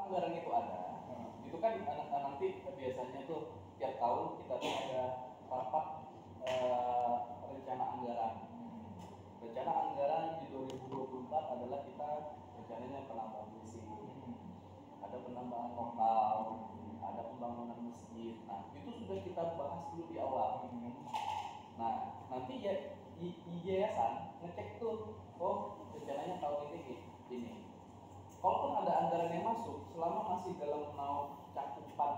anggaran itu ada, itu kan nanti biasanya tuh tiap tahun kita tuh ada rapat rencana anggaran. Rencana anggaran di 2024 adalah kita rencananya penambahan visi, ada penambahan lokal, ada pembangunan masjid. Nah itu sudah kita bahas dulu di awal. Nah nanti ya yayasan ngecek tuh, oh rencananya tahun ini. Kalaupun ada anggaran yang masuk, selama masih dalam cakupan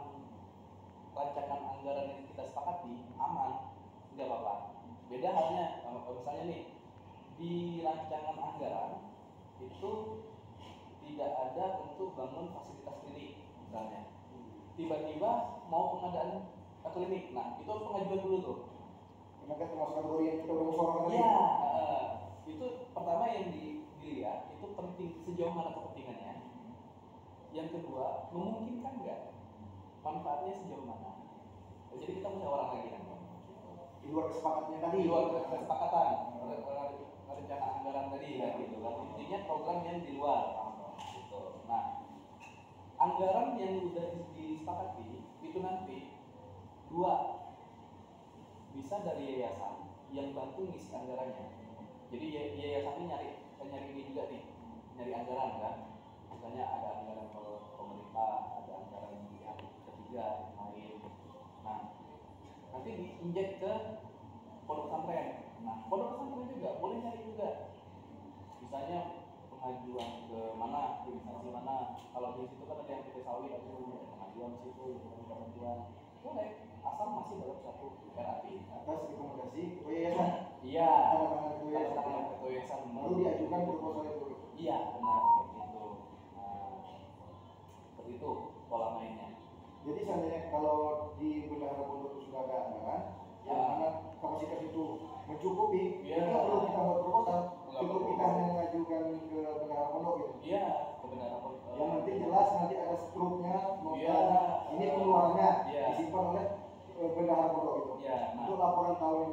rancangan anggaran yang kita sepakati, aman, nggak apa-apa. Beda halnya, kalau misalnya nih di rancangan anggaran itu tidak ada untuk bangun fasilitas klinik, misalnya. Tiba-tiba mau pengadaan klinik, nah itu harus pengajuan dulu tuh. Maka termasuk kategori yang kita udah musyawarahkan tadi. Iya, itu pertama yang dilihat itu penting, sejauh mana kepentingannya. Yang kedua, memungkinkan nggak, manfaatnya sejauh mana. Jadi kita musyawarah lagi kan. Di luar kesepakatannya tadi. Di luar kesepakatan rencana anggaran tadi kan gitu kan. Intinya program yang di luar. Gitu. Nah, anggaran yang sudah disepakati itu nanti dua, bisa dari yayasan yang bantu ngisi anggarannya. Jadi yayasan ini nyari ini juga nih, nyari anggaran kan. Misalnya ada anggaran pemerintah, ada anggaran yang ketiga lain. Nah, nanti diinjek ke pondok pesantren. Nah, pondok pesantren juga boleh nyari juga. Misalnya pengajuan ke mana, ke instansi mana. Kalau di situ kan ada yang PT Sawit, ada pengajuan di situ, pengajuan. Boleh, asal masih dalam satu RAI. Atas rekomendasi ketua yayasan. Iya. Tangan ketua yayasan. Baru diajukan proposal itu. Iya, benar begitu. Nah, seperti itu pola mainnya. Jadi seandainya kalau di bendahara pondok itu sudah ada anggaran, yang mana kapasitas itu mencukupi, tidak perlu kita buat proposal, cukup kita hanya mengajukan ke bendahara pondok gitu. Iya, ke bendahara pondok. Yang nanti jelas nanti ada struknya, ini pengeluarannya disimpan oleh bendahara pondok itu. Untuk laporan tahun.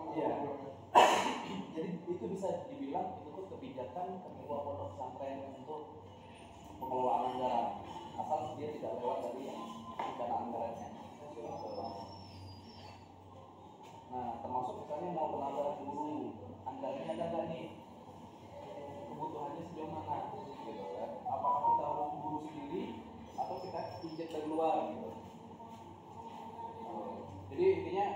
Jadi itu bisa dibilang itu tuh kebijakan ketua pondok pesantren untuk pengelolaan anggaran, asal dia tidak lewat dari rencana anggarannya. Nah, termasuk misalnya mau penambahan guru, anggarannya ada nggak nih? Kebutuhannya sejauh mana? Gitu kan? Apakah kita harus guru sendiri atau kita injek dari luar? Gitu. Jadi intinya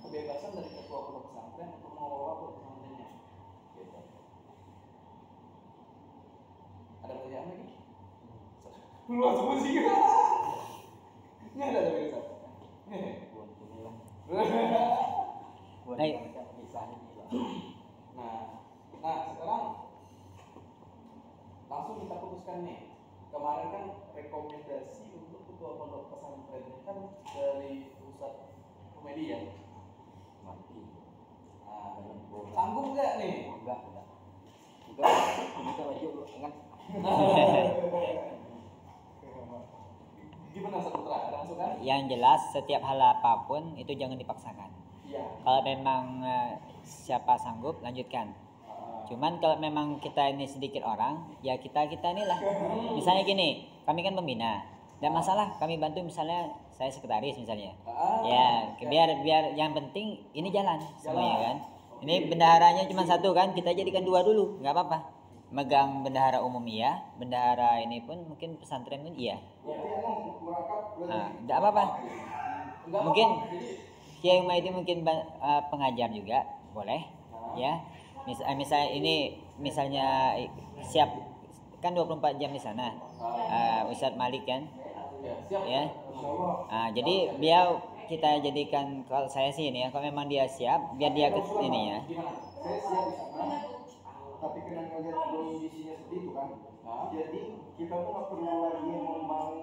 kebebasan dari ketua pondok pesantren untuk mengelola pondok pesantrennya. Gitu. Ada pertanyaan lagi? Luar semua sih. Ini ada dari Ustaz. Nah, sekarang langsung kita putuskan nih. Kemarin kan rekomendasi untuk ketua pondok pesantren ini kan dari Ustaz Komedi ya. Sanggup nggak nih? Enggak. Kita wajib kan. Gimana Saputra? Ada masukan? Yang jelas setiap hal apapun itu jangan dipaksakan. Iya. Kalau memang siapa sanggup lanjutkan. Cuman kalau memang kita ini sedikit orang, ya kita inilah. Misalnya gini, kami kan pembina. Dan masalah kami bantu misalnya saya sekretaris misalnya. Ya, biar yang penting ini jalan semuanya kan. Ini bendaharanya cuma satu kan, kita jadikan dua dulu, nggak apa-apa. Megang bendahara umum iya, bendahara ini pun mungkin pesantren pun iya. Nah, nggak apa-apa. Mungkin Kiai Maidi mungkin pengajar juga boleh, ya. Misalnya ini misalnya siap kan 24 jam di sana. Ustadz Malik kan, ya. Nah, jadi biar kita jadikan, kalau saya sih ini ya, kalau memang dia siap, biar dia ke ini ya. Saya siap di sana, tapi kena ngeliat kondisinya seperti itu kan. Jadi kita tuh nggak perlu lagi membangun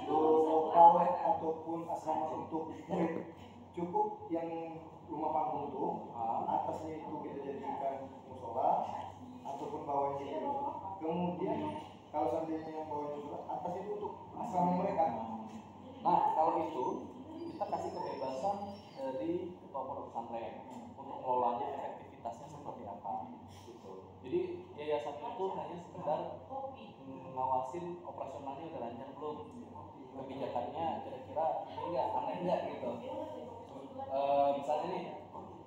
lokal ataupun asrama untuk murid. Cukup yang rumah panggung tuh, atasnya itu kita jadikan musola ataupun bawahnya itu. Kemudian kalau seandainya yang bawahnya musola, atas itu untuk asrama mereka. Nah, kalau itu kita kasih kebebasan dari ketua pondok pesantren untuk mengelolanya, efektivitasnya seperti apa gitu. Jadi yayasan itu hanya sekedar ngawasin operasionalnya udah lancar. enggak gitu. Misalnya nih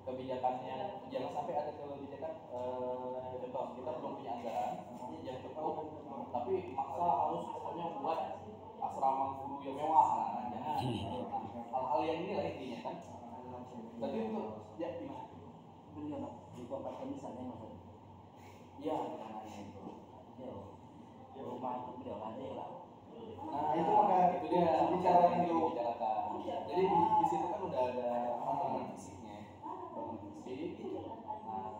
kebijakannya jangan sampai ada kebijakan contoh kita belum punya anggaran yang cukup tapi maksa harus pokoknya buat asrama guru yang mewah jangan. Hal-hal yang ini lah intinya kan. Berarti untuk ya gimana? Beliau di kota misalnya maksudnya. Iya, rencananya itu. Rumah itu beliau aja lah. Nah, itu maka itu dia bicara yang itu. dibicarakan. Jadi di situ kan udah ada bangunan fisiknya, bangunan fisik. Nah,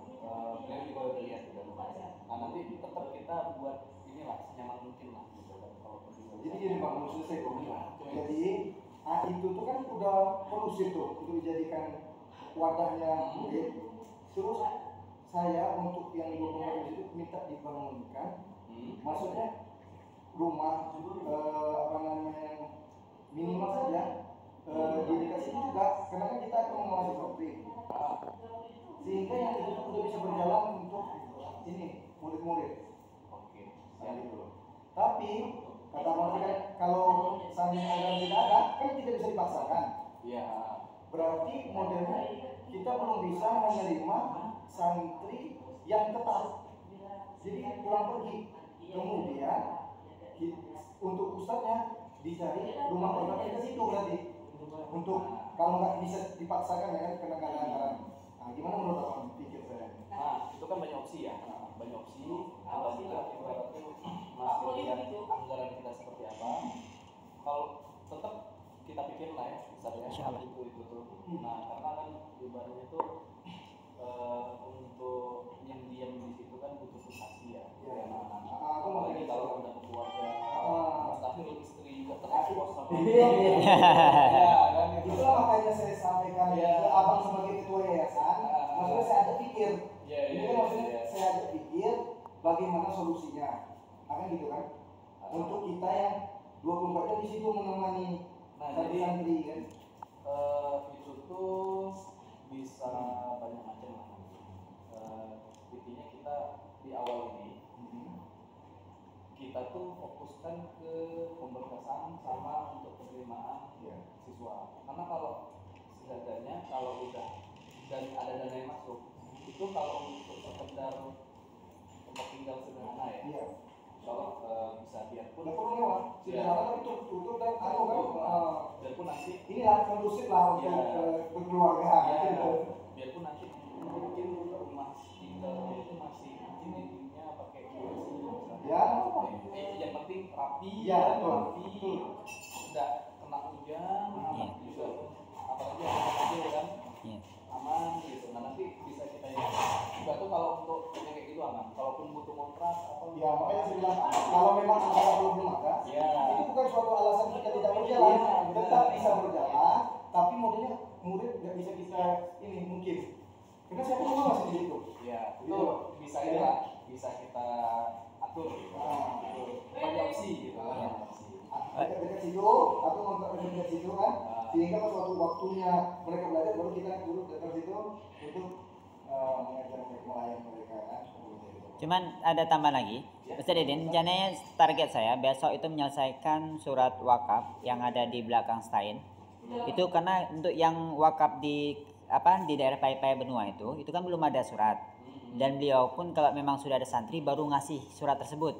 beliau juga udah lihat udah lumayan. Nah, nanti tetap kita buat inilah senyaman mungkin lah gitu kan kalau perlu. Jadi gini Bang, maksud saya kok. Jadi itu tuh kan udah polusi tuh untuk dijadikan wadahnya murid. Terus saya untuk yang 24 itu minta dibangunkan, maksudnya rumah apa namanya minimal saja di dekat situ juga, karena kan kita akan menguasai topik, sehingga yang itu tuh udah bisa berjalan untuk ini murid-murid. Oke. Nah, gitu loh. Tapi kata Mas kan kalau seandainya anggaran tidak ada, kan tidak bisa dipaksakan. Iya. Berarti modelnya kita belum bisa menerima santri yang tetap. Jadi pulang pergi. Kemudian untuk ustadznya dicari rumah kontrakan ke situ berarti. Untuk kalau nggak bisa dipaksakan ya kan kena anggaran. Nah, gimana menurut Abang pikir saya? Nah, itu kan banyak opsi ya. Banyak opsi. Atau juga ibaratnya masih lihat anggaran kita seperti apa. Kalau tetap kita pikir lah ya, misalnya itu tuh. Nah, karena kan ibaratnya tuh untuk yang diam di situ kan butuh privasi ya. Apalagi kalau udah keluarga, mustahil istri juga terekspos sama. Ya, kan? Itulah makanya saya sampaikan ke Abang sebagai ketua yayasan. Maksudnya saya ajak pikir. Ini kan maksudnya saya ajak pikir bagaimana solusinya. Akan gitu kan? Untuk kita yang 24 jam di situ menemani santri kan. Itu tuh bisa banyak macam lah. Intinya kita di awal ini kita tuh fokuskan ke pemberkasan sama untuk penerimaan siswa. Karena kalau setidaknya kalau udah dan ada dana yang masuk itu kalau untuk sekedar tempat tinggal sederhana ya. Kalau bisa biarpun Nggak perlu mewah, sederhana tapi tutup dan anu kan. biarpun nanti Inilah kondusif lah untuk berkeluarga. Biarpun nanti mungkin rumah tinggal itu masih ini ininya pakai kursi yang penting rapi rapi tidak kena hujan aman juga apalagi anak kecil kan aman gitu. Nah nanti bisa kita juga tuh kalau untuk yang kayak gitu aman kalaupun butuh kontrak atau makanya saya bilang kalau memang anggaran belum ada itu bukan suatu alasan kita tidak berjalan, tetap bisa berjalan tapi modelnya murid nggak bisa kita ini mungkin karena saya pun masih di situ itu bisa bisa kita atur banyak opsi gitu dekat situ atau kontrak dekat situ kan sehingga pas waktu waktunya mereka belajar baru kita turun dekat situ untuk mengajar mereka melayani mereka kan. Cuman ada tambahan lagi, Ustaz Didin, rencananya target saya besok itu menyelesaikan surat wakaf yang ada di belakang Stein. Itu karena untuk yang wakaf di daerah Payapaya Benua itu kan belum ada surat. Dan beliau pun kalau memang sudah ada santri baru ngasih surat tersebut.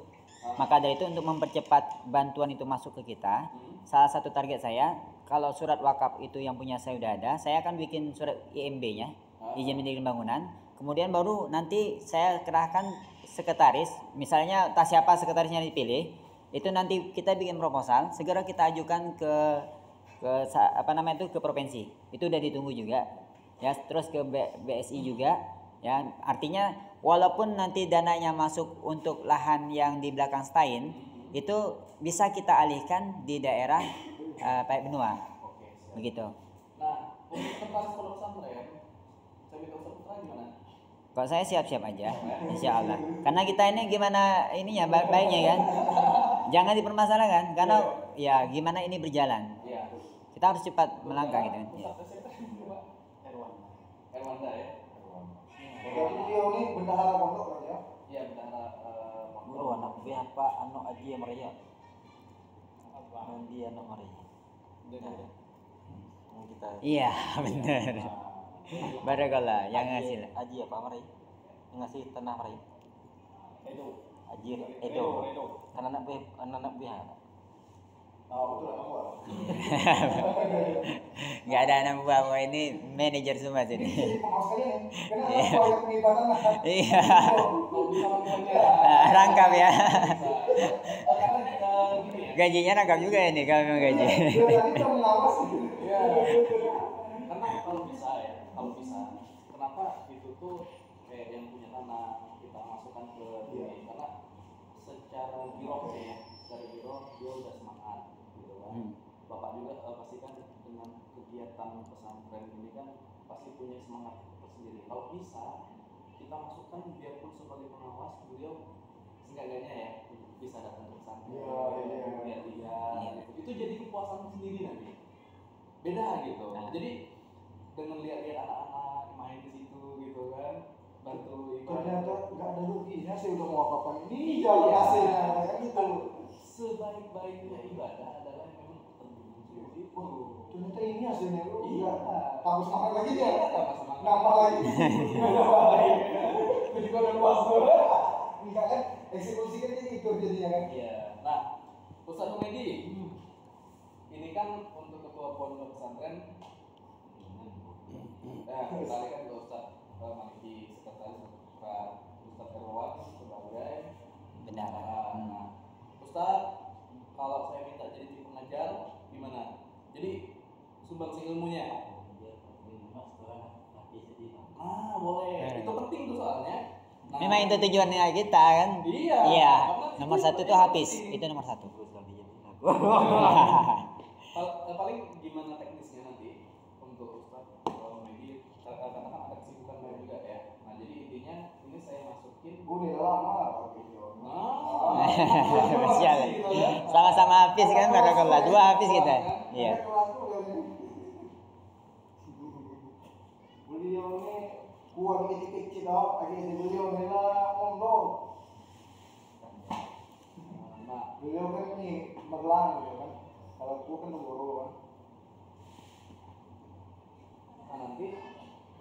Maka dari itu untuk mempercepat bantuan itu masuk ke kita, salah satu target saya kalau surat wakaf itu yang punya saya sudah ada, saya akan bikin surat IMB-nya, izin mendirikan bangunan. Kemudian baru nanti saya kerahkan sekretaris, misalnya entah siapa sekretarisnya dipilih, itu nanti kita bikin proposal, segera kita ajukan ke provinsi. Itu udah ditunggu juga. Ya, terus ke BSI juga. Ya, artinya walaupun nanti dananya masuk untuk lahan yang di belakang Stein, itu bisa kita alihkan di daerah Payapaya Benua. Begitu. Nah, untuk sekretaris pondok pesantren, saya minta Ustaz Putra gimana? Kok saya siap-siap aja, insya Allah. Karena kita ini gimana ininya baiknya kan, jangan dipermasalahkan. Karena ya gimana ini berjalan. Kita harus cepat melangkah gitu. Erwanda ya. Jadi beliau ini bendahara pondok kan ya? Iya bendahara Guru anak B apa anak Aji Maria? Nanti anak Maria. kita. Iya, benar. Barakallah yang ngasih lah. Aji apa Mari? Yang ngasih tanah Mari. Itu Aji Edo. kan anak BH. Oh, betul aku. Nggak ada anak buah ini manajer semua sini. Jadi pengawas kalian ya. Karena aku banyak pengibatan lah. Iya. kalau bisa ngomongnya Rangkap ya. karena gini ya. Gajinya rangkap juga ini kalau memang gaji. Dia tadi udah mengawas. Iya. Karena kalau bisa ya, kenapa itu tuh kayak yang punya tanah kita masukkan ke ini karena secara giroh ya, dia udah semangat gitu kan. Bapak juga pasti kan dengan kegiatan pesantren ini kan pasti punya semangat tersendiri. Kalau bisa kita masukkan biarpun sebagai pengawas beliau seenggaknya ya bisa datang ke pesantren. Iya. Lihat itu jadi kepuasan sendiri nanti. Beda gitu. Jadi dengan lihat-lihat anak-anak main di situ gitu kan, bantu Ternyata nggak ada ruginya sih udah mau apa-apa ini jalan hasilnya kan gitu. Sebaik-baiknya ibadah adalah memang terjun itu. Ternyata ini hasilnya lu. Iya. Tambah semangat lagi dia. Tambah semangat. Nambah lagi. Nambah lagi. Itu juga udah puas tuh. Enggak kan eksekusi kan jadi itu jadinya kan. Iya. Nah, Ustaz Humedi, ini kan untuk ketua pondok pesantren. Kali kan ke Ustaz Maliki sekretaris Ustaz Erwan sebagai Bendahara. Nah, Ustaz, kalau saya minta jadi tim pengajar gimana? Jadi sumbangsi ilmunya. Ah, boleh. Itu penting tuh soalnya. Nah, Memang itu tujuannya kita kan. Iya. Iya. Karena Nomor itu satu tuh penting. habis. Itu nomor satu. Paling gimana teknisnya nanti untuk Ustaz Medi karena kan ada kesibukan lain juga ya. Nah, jadi intinya ini saya masukin. Udah lama lah kalau video. Spesial. Sama-sama habis kan barakallah. Dua habis kita. Iya. Beliau ini kuat kecil-kecil tau, akhirnya beliau memang mondok. Nah, Beliau kan ini merlang gitu kan. Kalau aku kan Tenggoro kan. nah nanti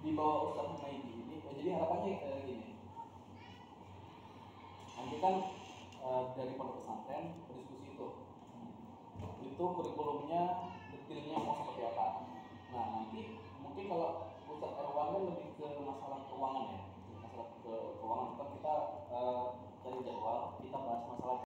di bawah Ustaz Humaydi ini, jadi harapannya gini. Nanti kan dari pondok pesantren berdiskusi itu kurikulumnya detailnya mau seperti apa. Nah nanti mungkin kalau Ustaz Erwan kan lebih ke masalah keuangan ya, masalah keuangan kita cari jadwal, kita bahas masalah